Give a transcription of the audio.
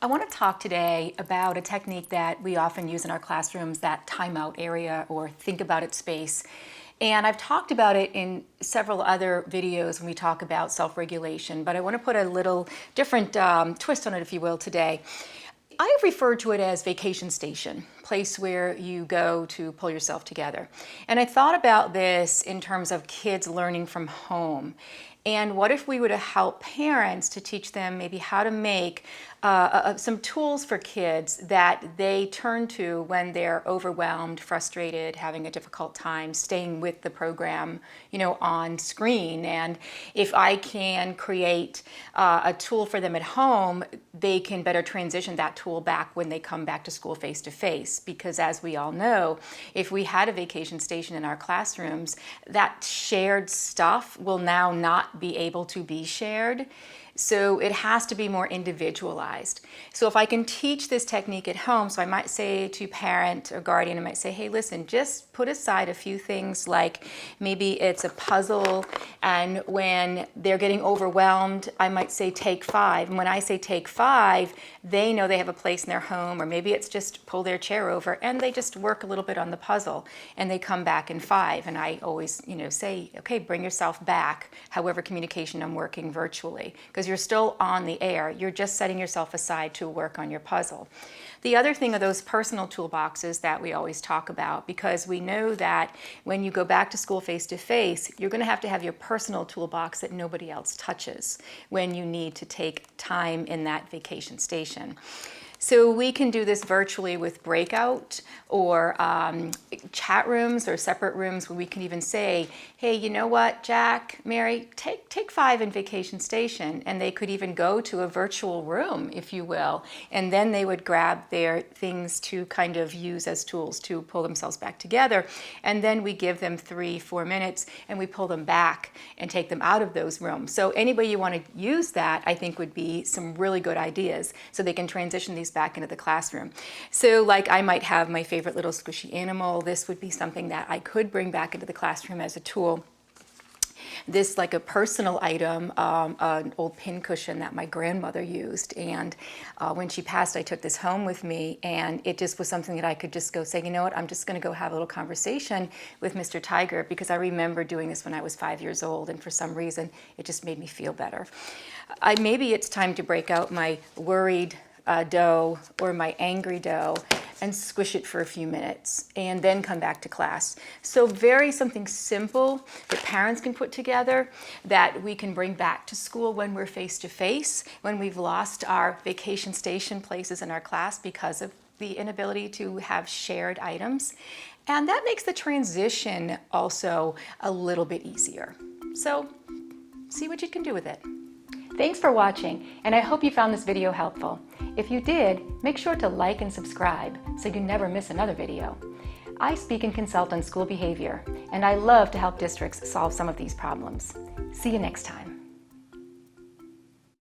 I want to talk today about a technique that we often use in our classrooms, that timeout area or think about it space. And I've talked about it in several other videos when we talk about self-regulation, but I want to put a little different twist on it, if you will, today. I have referred to it as vacation station, place where you go to pull yourself together. And I thought about this in terms of kids learning from home. And what if we were to help parents to teach them maybe how to make some tools for kids that they turn to when they're overwhelmed, frustrated, having a difficult time staying with the program, on screen. And if I can create a tool for them at home, they can better transition that tool back when they come back to school face to face. Because as we all know, if we had a vacation station in our classrooms, that shared stuff will now not be able to be shared. So it has to be more individualized. So if I can teach this technique at home, so I might say to parent or guardian, I might say, hey, listen, just put aside a few things, like maybe it's a puzzle, and when they're getting overwhelmed, I might say take 5. And when I say take 5, they know they have a place in their home, or maybe it's just pull their chair over and they just work a little bit on the puzzle and they come back in 5. And I always, say, okay, bring yourself back, however communication I'm working virtually, because you're still on the air. You're just setting yourself aside to work on your puzzle. The other thing are those personal toolboxes that we always talk about, because we know that when you go back to school face to face, you're going to have your personal toolbox that nobody else touches when you need to take time in that vacation station. So we can do this virtually with breakout or chat rooms or separate rooms where we can even say, hey, you know what, Jack, Mary, take 5 in vacation station. And they could even go to a virtual room, if you will, and then they would grab their things to kind of use as tools to pull themselves back together. And then we give them 3-4 minutes and we pull them back and take them out of those rooms. So any way you want to use that, I think, would be some really good ideas so they can transition these back into the classroom. So like I might have my favorite little squishy animal. This would be something that I could bring back into the classroom as a tool. This, like a personal item, an old pin cushion that my grandmother used, and when she passed, I took this home with me, and it just was something that I could just go say, you know what, I'm just going to go have a little conversation with Mr. Tiger, because I remember doing this when I was 5 years old, and for some reason it just made me feel better. Maybe it's time to break out my worried dough or my angry dough and squish it for a few minutes and then come back to class. So something simple that parents can put together that we can bring back to school when we're face to face, when we've lost our vacation station places in our class because of the inability to have shared items. And that makes the transition also a little bit easier. So see what you can do with it. Thanks for watching, and I hope you found this video helpful. If you did, make sure to like and subscribe so you never miss another video. I speak and consult on school behavior, and I love to help districts solve some of these problems. See you next time.